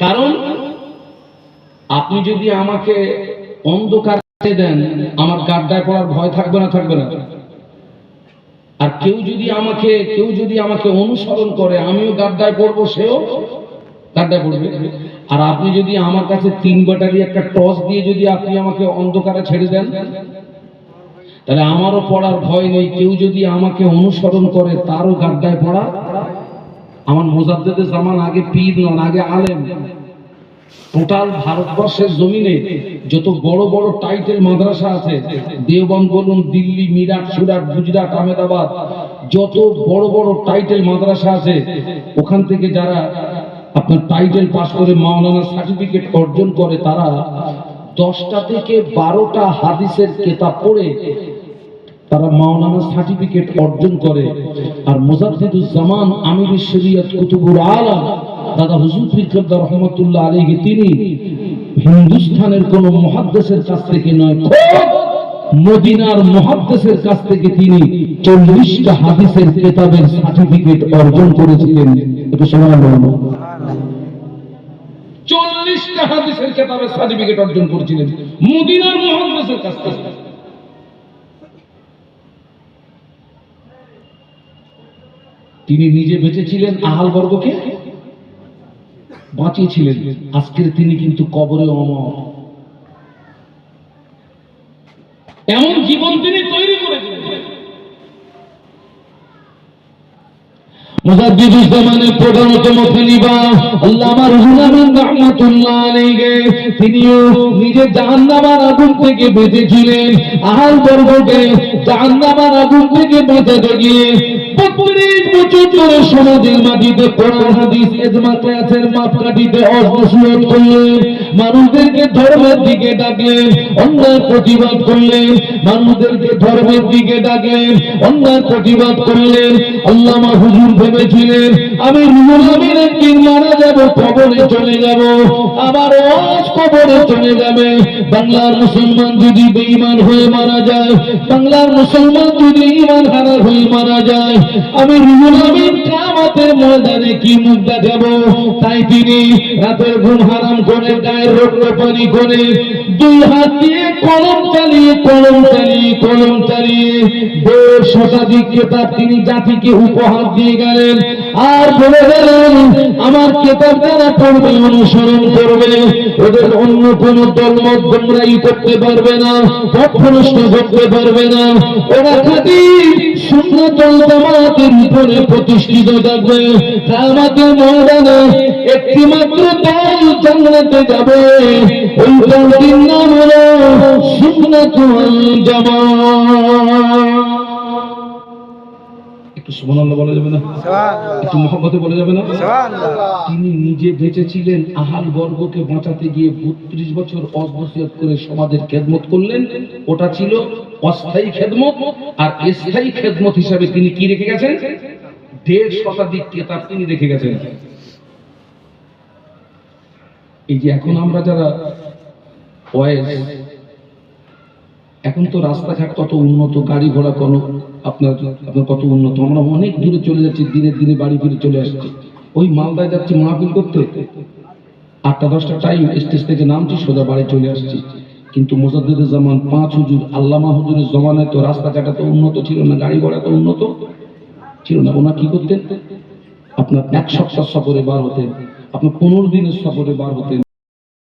কারণ আপনি যদি আমাকে অন্ধকারে দেন, আমার গাড্ডায় পড়ার ভয় থাকবে না? থাকবে না? আর কেউ যদি আমাকে অনুসরণ করে, আমিও গাড্ডায় পড়বো, সেও গাড্ডায় পড়বে। আর আপনি যদি আমার কাছে 3 ব্যাটারি একটা টর্চ দিয়ে যদি আপনি আমাকে অন্ধকারে ছেড়ে দেন, তাহলে আমারও পড়ার ভয় নেই। কেউ যদি আমাকে অনুসরণ করে, তারও গাড্ডায় পড়া। আমার মুজাদ্দেদে জামান আগে পীর নন, আগে আলেম। টোটাল ভারতবর্ষের জমিনে যত বড় বড় টাইটেল মাদ্রাসা আছে, দেওবন্দ বলুন, দিল্লি, মিরাট, সুরাট, গুজরাট, আহমেদাবাদ, যত বড় বড় টাইটেল মাদ্রাসা আছে, ওখান থেকে যারা আপনার টাইটেল পাস করে মাওলানা সার্টিফিকেট অর্জন করে, তারা 10টা থেকে 12টা হাদিসের কিতাব পড়ে তারা মাওলানা সার্টিফিকেট অর্জন করে। আর মুজাদ্দিদুজ জামান আমিরুশ শরিয়ত কুতুবুল আলম দাদা হুজুর পীর কেবলা রহমাতুল্লাহ আলাইহি, তিনি হিন্দুস্তানের কোন মুহাদ্দিসের কাছ থেকে নয়, মদিনার মুহাদ্দিসের কাছ থেকে তিনি 40টা হাদিসের কিতাবের সার্টিফিকেট অর্জন করেছিলেন। এটা সুবহানাল্লাহ। 40টা হাদিসের কিতাবের সার্টিফিকেট অর্জন করেছিলেন মদিনার মুহাদ্দিসের কাছ থেকে। তিনি নিজে বেঁচেছিলেন, আহাল বর্গকে বাঁচিয়েছিলেন। আজকের তিনি কিন্তু কবরে অমর। এমন জীবন তিনি তৈরি করেছিলেন। মুজাদ্দিদুজ জামানের প্রধানতম খলিফা আল্লামা রুহুল আমিন রাহমাতুল্লাহ আলাইহি, তিনিও নিজে জাহান্নামের আগুন থেকে বেঁচেছিলেন। আহাল বর্গকে জাহান্নামের আগুন থেকে বাঁচাতে গিয়ে 32 বছর ধরে সমাজের মাটিতে কোরআন হাদিস ইজমা কিয়াসের মাপকাঠিতে অনশীলন করলেন। মানুষদেরকে ধর্মের দিকে ডাকলেন, অন্যায় প্রতিবাদ করলেন। মানুষদেরকে ধর্মের দিকে ডাকলেন, অন্যায় প্রতিবাদ করলেন। আল্লামা হুজুর ভেবেছিলেন, আমি রুহুল আমিন একদিন মারা যাব, কবরে চলে যাব, আমার ওয়াজ কবরে চলে যাবে। বাংলার মুসলমান যদি বেঈমান হয়ে মারা যায়, বাংলার মুসলমান যদি ঈমান হারা হয়ে মারা যায়, আমি রুহুল আমিন কিয়ামতের ময়দানে কি মুখ দেখাবো? তাই তিনি রাতের ঘুম হারাম করে, গায়ের রক্ত পানি করে, 2 হাত দিয়ে কলম চালিয়ে 1.5 শতাধিক কিতাব তিনি জাতিকে উপহার দিয়ে গেলেন। আর বলে গেলেন, আমার কিতাব যারা পড়বে, অনুসরণ করবে, ওদের অন্য কোন দলমত গোমরাহি করতে পারবে না, পথভ্রষ্ট করতে পারবে না। ওরা খাঁটি সুন্নাতুল জামাতের উপরে প্রতিষ্ঠিত থাকবে। কিয়ামতের ময়দানে একটি মাত্র দল জান্নাতে যাবে, ওই দলটির নাম হলো সুন্নাতুল জামাত। একটু সুবহানাল্লাহ বলা যাবে না? সুবহানাল্লাহ। একটু মহব্বতে বলা যাবে না? সুবহানাল্লাহ। তিনি নিজে বেঁচেছিলেন, আহাল বর্গকে বাঁচাতে গিয়ে 32 বছর ওয়াসিয়ত করে সমাজের খেদমত করলেন। ওটা ছিল অস্থায়ী খেদমত। আর স্থায়ী খেদমত হিসাবে তিনি কি রেখে গেছেন? 1.5 শতাধিক কিতাব তিনি রেখে গেছেন। এই যে এখন আমরা যারা ওয়াইজ, এখন তো রাস্তাঘাট কত উন্নত, গাড়ি ঘোড়া কোন আপনার কত উন্নত, আমরা অনেক দূরে চলে যাচ্ছি, দিনে দিনে বাড়ি ফিরে চলে আসছি। ওই মালদায় যাচ্ছি মাহফিল করতে, 8টা-10টা টাইম স্টেজ থেকে নামছি, সোজা বাড়ি চলে আসছি। কিন্তু মুজাদ্দিদুজ জামান 5 হুজুর, আল্লামা হুজুরের জমানায় তো রাস্তাঘাট তো উন্নত ছিল না, গাড়ি ঘোড়া তো উন্নত ছিল না। ওনারা কি করতেন? আপনার 1 সপ্তাহ সফরে বার হতেন, আপনার 15 দিনের সফরে বার হতেন।